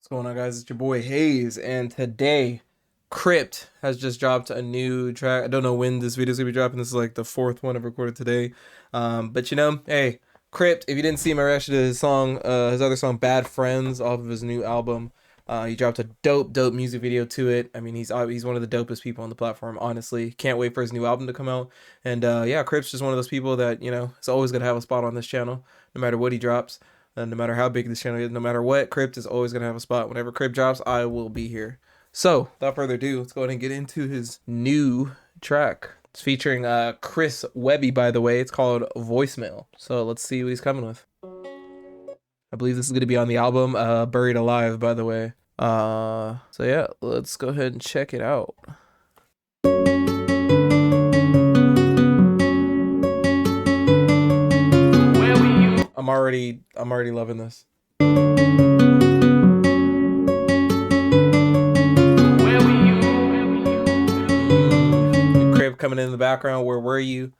What's going on, guys? It's your boy Hayes, and today Crypt has just dropped a new track. I don't know when this video is gonna be dropping. This is like the fourth one I've recorded today. But you know, hey, Crypt, if you didn't see my reaction to his song, his other song Bad Friends off of his new album, he dropped a dope music video to it. I mean, he's one of the dopest people on the platform, honestly. Can't wait for his new album to come out. And yeah, Crypt's just one of those people that, you know, is always gonna have a spot on this channel, no matter what he drops. And no matter how big this channel is, no matter what, Crypt is always going to have a spot. Whenever Crypt drops, I will be here. So, without further ado, let's go ahead and get into his new track. It's featuring Chris Webby, by the way. It's called Voicemail. So, let's see what he's coming with. I believe this is going to be on the album Buried Alive, by the way. So, yeah, let's go ahead and check it out. I'm already loving this. Crypt coming in the background. Where were you?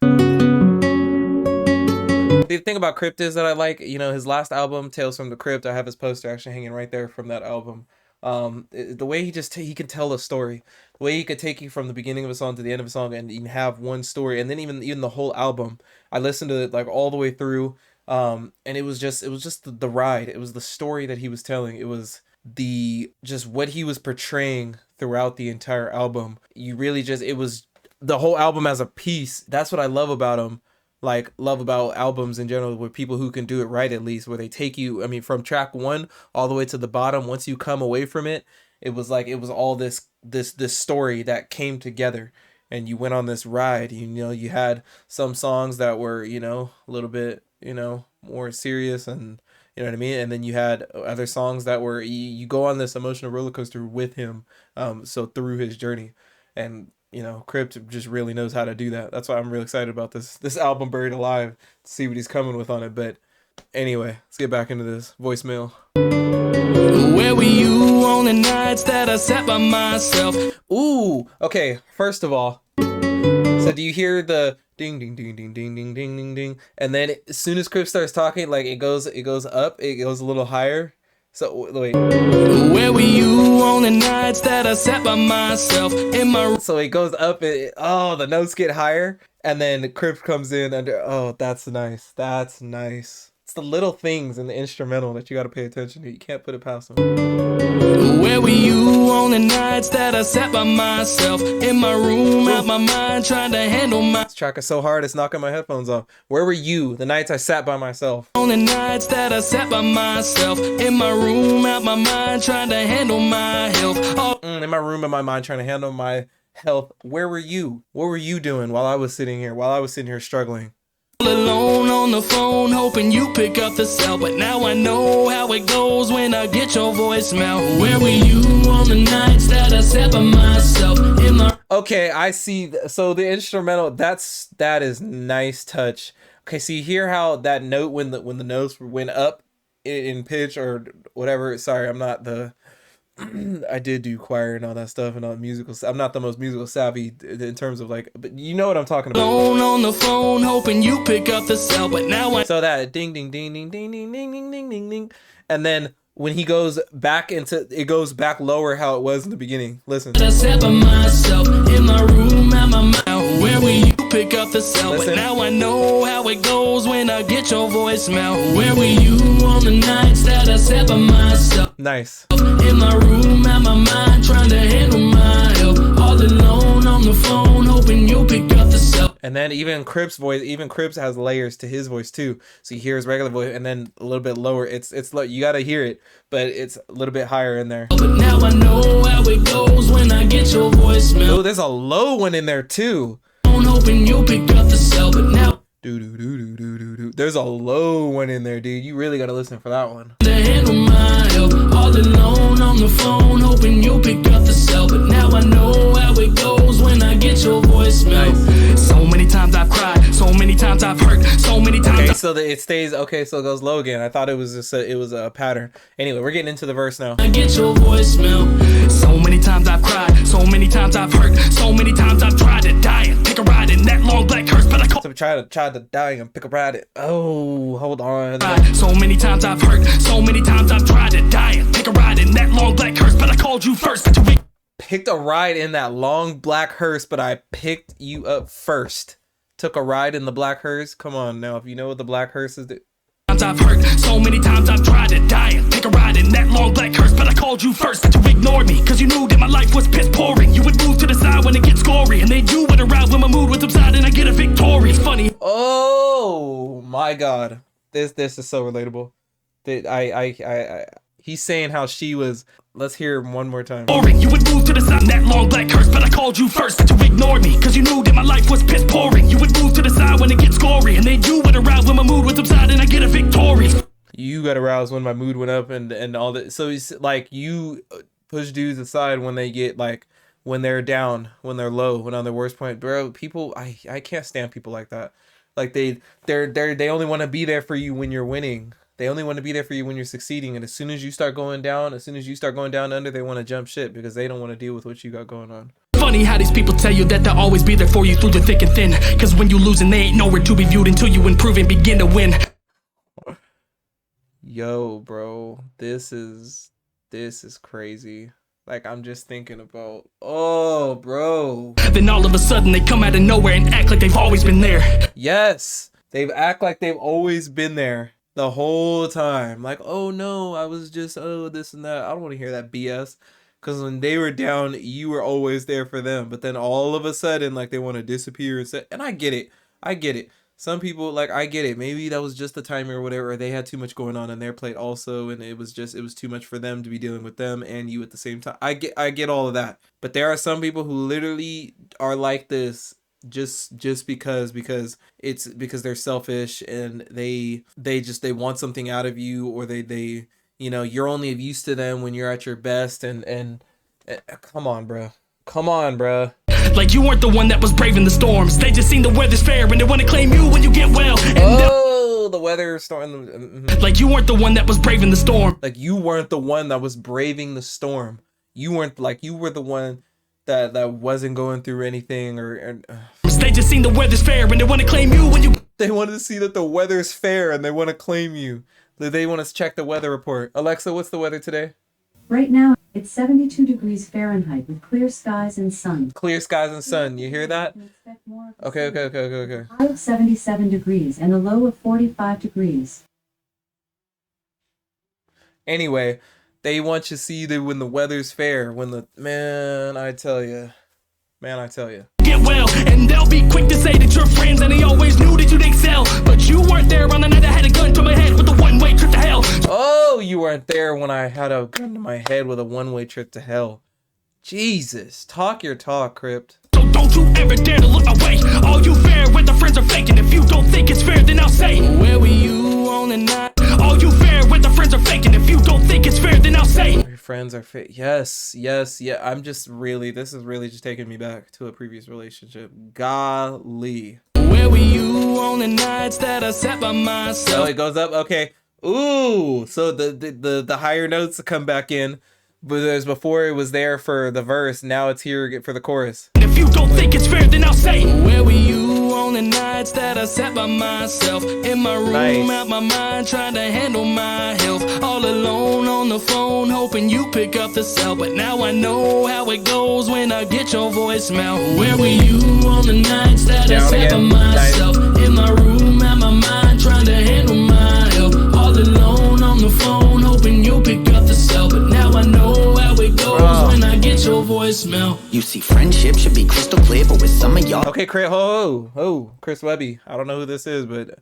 The thing about Crypt is that I like, you know, his last album, Tales from the Crypt. I have his poster actually hanging right there from that album. The way he can tell a story, the way he could take you from the beginning of a song to the end of a song and you can have one story, and then even the whole album. I listened to it like all the way through. And it was just the ride. It was the story that he was telling. It was just what he was portraying throughout the entire album. It was the whole album as a piece. That's what I love about him. Like, love about albums in general, with people who can do it right, at least, where they take you, I mean, from track one all the way to the bottom. Once you come away from it, it was all this story that came together. And you went on this ride. You know, you had some songs that were, you know, a little bit, you know, more serious, and you know what I mean. And then you had other songs that were you go on this emotional roller coaster with him, so through his journey. And you know, Crypt just really knows how to do that. That's why I'm really excited about this album, Buried Alive, to see what he's coming with on it. But anyway, let's get back into this voicemail. Where were you on the nights that I sat by myself? Ooh, okay. First of all, so do you hear the ding ding ding ding ding ding ding ding ding? And then as soon as Crypt starts talking, like it goes up, it goes a little higher. So wait. Where were you on the nights that I sat by myself in my room? So it goes up, oh, the notes get higher, and then Crypt comes in under. Oh, that's nice. That's nice. It's the little things in the instrumental that you got to pay attention to. You can't put it past them. Where were you on the nights that I sat by myself in my room, out my mind, trying to handle my... This track is so hard, it's knocking my headphones off. Where were you the nights I sat by myself? On the nights that I sat by myself in my room, out my mind, trying to handle my health. Oh. In my room, in my mind, trying to handle my health. Where were you? What were you doing while I was sitting here struggling? Alone on the phone, hoping you pick up the cell, but now I know how it goes when I get your voicemail. Where were you on the nights that I sat by myself in my... Okay, I see. So the instrumental, that is nice touch. Okay, so you hear how that note when the notes went up in pitch or whatever. Sorry, I'm not the I did do choir and all that stuff and all musical. I'm not the most musical savvy in terms of like, but you know what I'm talking about. Alone on the phone, hoping you pick up the cell, but now I... So that ding ding ding ding ding ding ding ding ding ding ding, and then when he goes back into it, goes back lower how it was in the beginning. Listen. I sat by myself in my room, at my mind. Where will you pick up the cell? Listen. But now I know how it goes when I get your voicemail. Where were you on the nights that I sat by myself? Nice. In my room, at my mind, trying to handle my health. All alone on the phone, hoping you'll pick up the cell. And then even Crypt's voice, Crypt has layers to his voice too. So you hear his regular voice and then a little bit lower. It's low. You gotta hear it, but it's a little bit higher in there. But now I know how it goes when I get your voicemail. Oh, there's a low one in there too. I'm hoping you'll pick up the cell, but now there's a low one in there, dude. You really gotta listen for that one. to handle my health. All alone on the phone, hoping you'll pick up the cell, but now I know how it goes when I get your voicemail. Nice. So many times I've cried, so many times I've hurt, so many times. Okay, so it stays. Okay, so it goes low again. I thought it was just it was a pattern. Anyway, we're getting into the verse now. I get your voicemail. So many times I've cried, so many times I've hurt, so many times I've tried to die and pick a ride in that long black hearse, but I call. So we tried to die and pick a ride. Oh, hold on. So many times I've hurt, so many times I've tried to die and pick a ride in that long picked a ride in that long black hearse, but I picked you up first. Took a ride in the black hearse. Come on now, if you know what the black hearse is. I've hurt so many times I've tried to die and take a ride in that long black hearse, but I called you first, but you ignored me, cause you knew that my life was piss pouring. You would move to the side when it gets gory, and then you would arrive when my mood would subside and I get a victory. It's funny. Oh my god. This is so relatable. He's saying how she was. Let's hear him one more time. You would move to the side in that long black hearse, but I called you first, but you ignored me, cause you knew that my life was piss pouring. You would move to the side when it gets gory, and then you would arrive when my mood would subside and I get a victory. You got aroused when my mood went up and all that. So he's like, you push dudes aside when they get like, when they're down, when they're low, when on their worst point. Bro, people, I can't stand people like that. Like they only want to be there for you when you're winning. They only want to be there for you when you're succeeding. And as soon as you start going down, under, they want to jump shit because they don't want to deal with what you got going on. Funny how these people tell you that they'll always be there for you through the thick and thin, cause when you losing, they ain't nowhere to be viewed until you improve and begin to win. Yo, bro, this is crazy. Like, I'm just thinking about, oh, bro. Then all of a sudden they come out of nowhere and act like they've always been there. Yes, they act like they've always been there the whole time. Like, oh no, I was just, oh, this and that. I don't want to hear that BS. Because when they were down, you were always there for them. But then all of a sudden, like, they want to disappear and say, and I get it. Some people, like, I get it. Maybe that was just the timing or whatever. Or they had too much going on in their plate also. And it was too much for them to be dealing with them and you at the same time. I get all of that. But there are some people who literally are like this just because they're selfish and they want something out of you, or they you know, you're only of use to them when you're at your best and come on, bro. Like you weren't the one that was braving the storms. They just seen the weather's fair and they want to claim you when you get well. And the weather storm. Like you weren't the one that was braving the storm. Like you weren't the one that was braving the storm. You were the one that wasn't going through anything or they just seen the weather's fair and they want to claim you when you. They wanted to see that the weather's fair and they want to claim you. They want to check the weather report. Alexa, what's the weather today? Right now, it's 72 degrees Fahrenheit with clear skies and sun. Clear skies and sun. You hear that? Okay. High of 77 degrees and a low of 45 degrees. Anyway, they want you to see that when the weather's fair, man, I tell you. Get well, and they'll be quick to say that you're friends and they always knew that you'd excel. But you weren't there on the night I had a gun to my head with a one-way trip to hell. Oh, you weren't there when I had a gun to my head with a one-way trip to hell. Jesus, talk your talk, Crypt. So don't you ever dare to look away. All you fair with the friends are faking. If you don't think it's fair, then I'll say, where were you on the night? All you fair with the friends are faking. If you don't think it's fair, then I'll say, your friends are fake. Yes. I'm just really, this is really just taking me back to a previous relationship. Golly. Where were you on the nights that I sat by myself? Oh, it goes up. Okay. Ooh. So the higher notes come back in. But there's before it was there for the verse. Now it's here for the chorus. If you don't think it's fair, then I'll say, where were you on the nights that I sat by myself in my room, out my mind, trying to handle my health, all alone on the phone, hoping you pick up the cell. But now I know how it goes when I get your voicemail. Where were you on the nights that I sat by myself in my room, out my mind, trying to handle my health, all alone on the phone, hoping you pick up the cell. But now I know how it goes when I get your voicemail. You see, friendship should be crystal clear, but with some of y'all. Okay, Chris Webby. I don't know who this is, but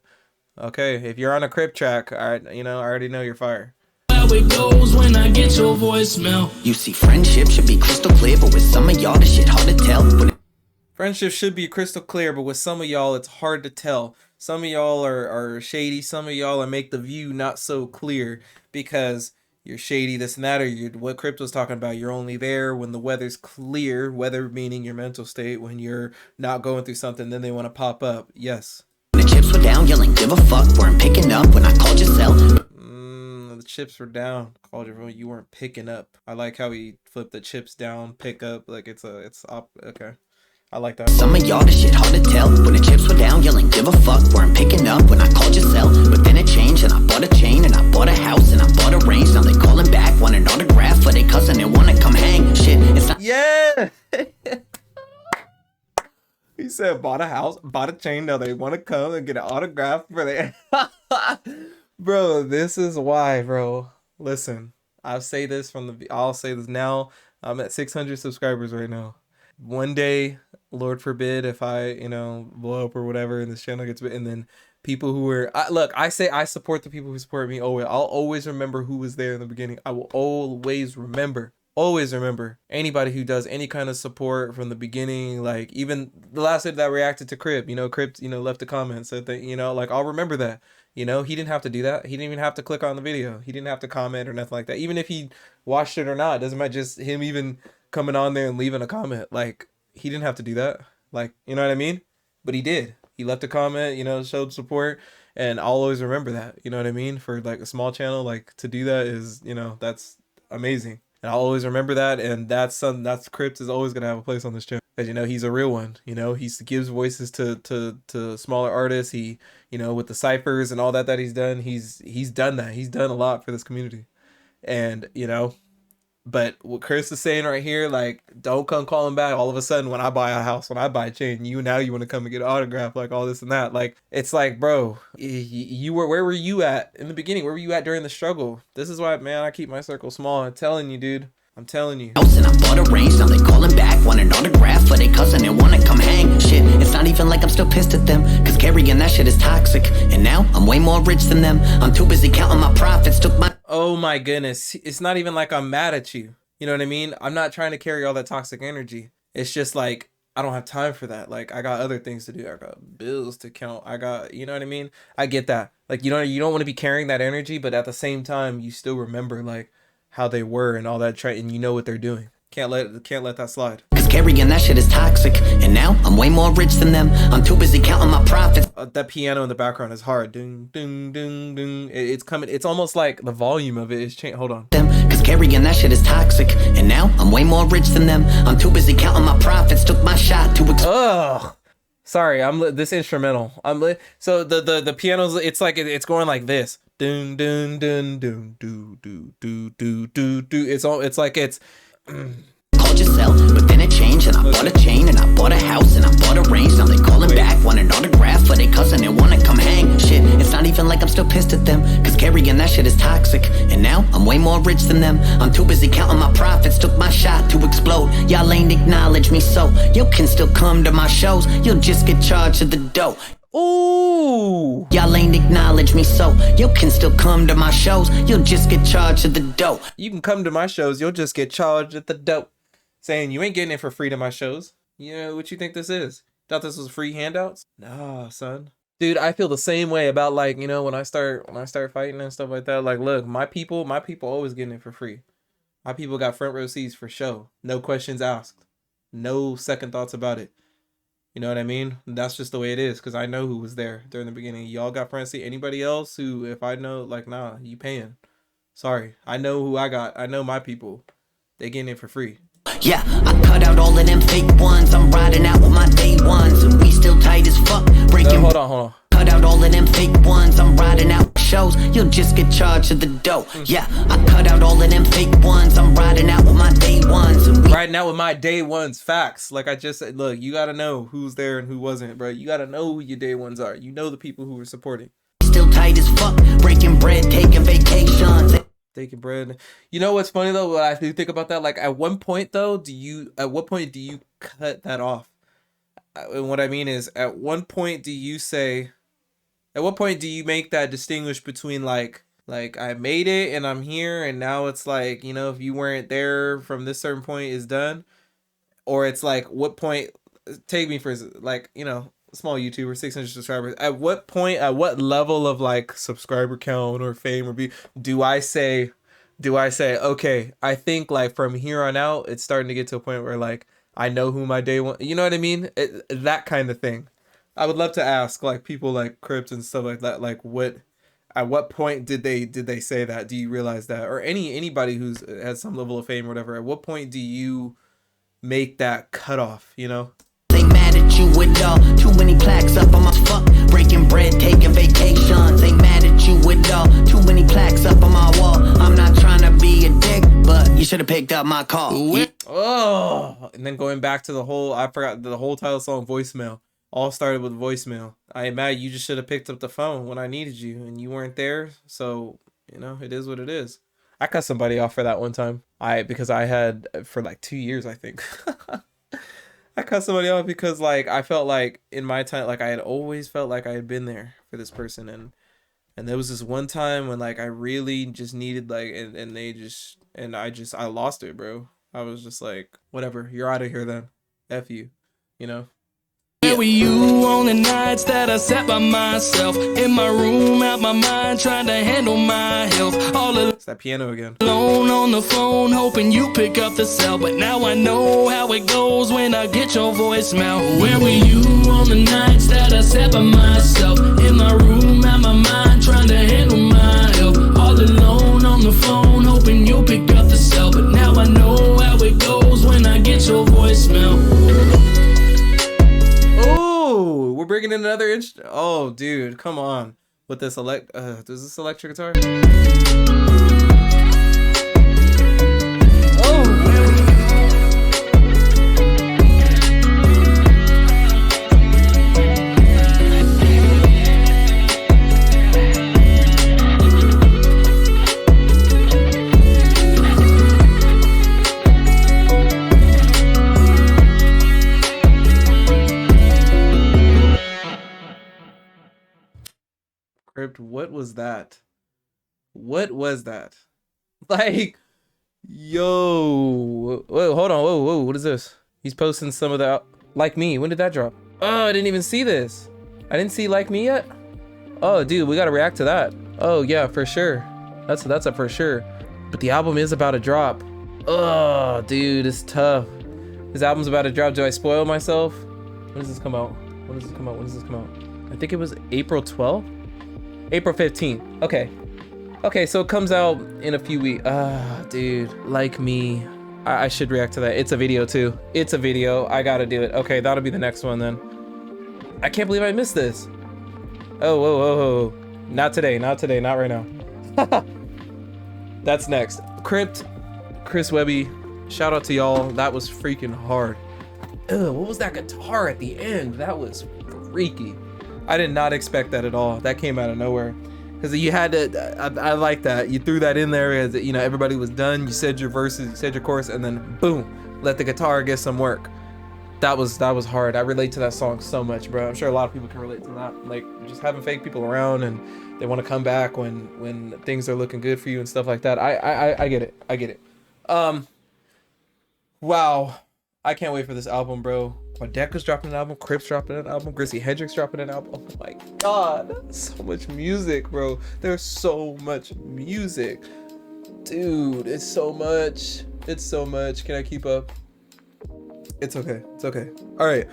okay, if you're on a Crypt track, I already know you're fire. How it goes when I get your voicemail. You see, friendship should be crystal clear, but with some of y'all, this shit hard to tell. Friendship should be crystal clear, but with some of y'all, it's hard to tell. Some of y'all are shady. Some of y'all make the view not so clear because you're shady, this and that, or what Crypt was talking about. You're only there when the weather's clear, weather meaning your mental state, when you're not going through something, then they want to pop up. Yes. The chips were down, yelling, give a fuck, weren't picking up when I called your cell. The chips were down. Called your phone, you weren't picking up. I like how he flipped the chips down, pick up, like okay. I like that. Some of y'all, this shit hard to tell. When the chips were down, yelling, give a fuck, weren't picking up when I called your cell. But then it changed, and I bought a chain, and I bought a house, and I bought a range. Now they calling back, want an autograph for they cousin and wanna come hang. Shit, it's not. Yes! said bought a house, bought a chain. Now they want to come and get an autograph for their. Bro, this is why, bro. Listen, I'll say this I'll say this now. I'm at 600 subscribers right now. One day, Lord forbid, if I, blow up or whatever, and this channel gets, and then people who were, look, I say I support the people who support me. Always, I'll always remember who was there in the beginning. I will always remember anybody who does any kind of support from the beginning. Like even the last video that reacted to Crypt, Crypt, left a comment, said that, like I'll remember that. He didn't have to do that. He didn't even have to click on the video. He didn't have to comment or nothing like that. Even if he watched it or not, it doesn't matter. Just him even coming on there and leaving a comment. Like he didn't have to do that. Like, you know what I mean? But he did. He left a comment, showed support, and I'll always remember that. You know what I mean? For like a small channel, like to do that is, that's amazing. And I'll always remember that, and that's Crypt is always gonna have a place on this channel. Because he's a real one. He gives voices to smaller artists. He, with the ciphers and all that he's done, he's done that. He's done a lot for this community. And, but what Chris is saying right here, like, don't come calling back all of a sudden when I buy a house, when I buy a chain, you want to come and get an autograph, like all this and that. Like, it's like, bro, where were you at in the beginning? Where were you at during the struggle? This is why, man, I keep my circle small. I'm telling you, dude. I'm telling you. And I bought a range, now they calling back, want an autograph for their cousin and wanna come hang. Shit, it's not even like I'm still pissed at them, cause carrying that shit is toxic. And now I'm way more rich than them. I'm too busy counting my profits, took my— Oh my goodness. It's not even like I'm mad at you. You know what I mean? I'm not trying to carry all that toxic energy. It's just like, I don't have time for that. Like, I got other things to do. I got bills to count. I got, you know what I mean? I get that. Like, you don't want to be carrying that energy, but at the same time, you still remember, like, how they were and all that, and you know what they're doing. Can't let that slide. Cause carrying that shit is toxic. And now I'm way more rich than them. I'm too busy counting my profits. That piano in the background is hard. Ding, ding, ding, ding. It's coming. It's almost like the volume of it is changing. Hold on. Cause carrying that shit is toxic. And now I'm way more rich than them. I'm too busy counting my profits. Took my shot to ugh. Sorry, this instrumental. So the piano's, it's like it's going like this. Dun dun dun dun do do do do do do. It's like it's. Called yourself, but then it changed, and I bought a chain, and I bought a house, and I bought a range. Now they calling back, want an autograph for their cousin and wanna come hang. Shit, it's not even like I'm still pissed at them, cause carrying that shit is toxic. And now I'm way more rich than them. I'm too busy counting my profits, took my shot to explode. Y'all ain't acknowledge me, so you can still come to my shows. You'll just get charged of the dough. Ooh. Y'all ain't acknowledge me, so you can still come to my shows. You'll just get charged at the dough. You can come to my shows. You'll just get charged at the dope. Saying you ain't getting it for free to my shows. You know what you think this is? Thought this was free handouts? Nah, son. Dude, I feel the same way about, like, when I start fighting and stuff like that. Like, look, my people always getting it for free. My people got front row seats for show. No questions asked. No second thoughts about it. You know what I mean? That's just the way it is, because I know who was there during the beginning. Y'all got front seat. Anybody else who, if I know, like, nah, you paying. Sorry. I know who I got. I know my people. They getting it for free. Yeah, I cut out all of them fake ones. I'm riding out with my day ones, and we still tight as fuck. Breaking. Hold on. Cut out all of them fake ones. I'm riding out shows. You'll just get charged of the dough. Yeah, I cut out all of them fake ones. I'm riding out with my day ones. Riding out with my day ones. Facts. Like I just said, look, you gotta know who's there and who wasn't, bro. You gotta know who your day ones are. You know the people who were supporting. Still tight as fuck. Breaking bread, taking vacations. Taking bread. You know what's funny though? What I do think about that, like at what point do you cut that off? And what I mean is, at what point do you make that distinguish between like I made it and I'm here, and now it's like, if you weren't there from this certain point is done, or it's like, what point? Take me for like, small YouTuber, 600 subscribers. At what point, at what level of like subscriber count or fame or do I say, okay, I think like from here on out, it's starting to get to a point where like, I know who my day one, you know what I mean? That kind of thing. I would love to ask like people like Crypt and stuff like that, like at what point did they say that? Do you realize that? Or anybody who's has some level of fame or whatever, at what point do you make that cutoff, They mad at you with all too many plaques up on my fuck. Breaking bread, taking vacations. They mad at you with all too many plaques up on my wall. I'm not trying to be a dick, but you should have picked up my call. Oh, and then going back to I forgot the whole title song, Voicemail. All started with voicemail. I am mad you just should have picked up the phone when I needed you and you weren't there. So, you know, it is what it is. I cut somebody off for that one time. Because I had for like 2 years, I think. I cut somebody off because like I felt like in my time, like I had always felt like I had been there for this person, and there was this one time when like I really just needed like and they just and I lost it, bro. I was just like, whatever, you're out of here then. F you, you know? Where were you on the nights that I sat by myself in my room, out my mind, trying to handle my health? All It's that piano again. alone on the phone, hoping you pick up the cell. But now I know how it goes when I get your voicemail. Where were you on the nights that I sat by myself in my room, out my mind, trying to handle my health? All alone on the phone, hoping you pick up the cell. But now I know how it goes when I get your voicemail. Oh, we're bringing in another instrument. Oh, dude, come on. With this does this electric guitar? Crypt, what was that? What was that? Like, yo, whoa, hold on, whoa, what is this? He's posting some of the Like Me. When did that drop? Oh, I didn't even see this. I didn't see Like Me yet. Oh, dude, we gotta react to that. Oh yeah, for sure. That's a for sure. But the album is about to drop. Oh, dude, it's tough. This album's about to drop. Do I spoil myself? When does this come out? When does this come out? When does this come out? I think it was April 12th. April 15th. Okay, so it comes out in a few weeks. Dude, Like Me. I should react to that. It's a video too. It's a video. I gotta do it. Okay, that'll be the next one then. I can't believe I missed this. Oh, whoa. Not today, not right now. That's next. Crypt, Chris Webby, shout out to y'all. That was freaking hard. Ugh, what was that guitar at the end? That was freaky. I did not expect that at all. That came out of nowhere. Because you had to, I like that. You threw that in there as, you know, everybody was done. You said your verses, you said your chorus, and then boom, let the guitar get some work. That was hard. I relate to that song so much, bro. I'm sure a lot of people can relate to that. Like, just having fake people around and they want to come back when things are looking good for you and stuff like that. I get it. I get it. Wow. I can't wait for this album, bro. Quadeca's dropping an album, Crypt's dropping an album, Gracie Hendrix dropping an album. Oh my god, so much music, bro. There's so much music. Dude, it's so much. It's so much. Can I keep up? It's okay. It's okay. All right.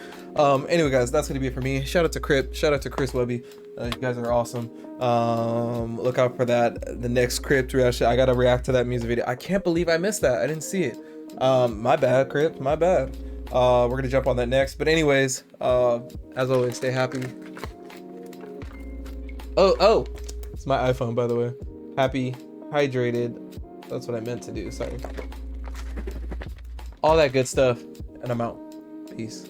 Anyway, guys, that's gonna be it for me. Shout out to Crypt. Shout out to Chris Webby. You guys are awesome. Look out for that. The next Crypt reaction. I gotta react to that music video. I can't believe I missed that. I didn't see it. My bad, Crypt. My bad. We're gonna jump on that next. But anyways, as always, stay happy. Oh, it's my iPhone, by the way. Happy, hydrated. That's what I meant to do. Sorry. All that good stuff. And I'm out. Peace.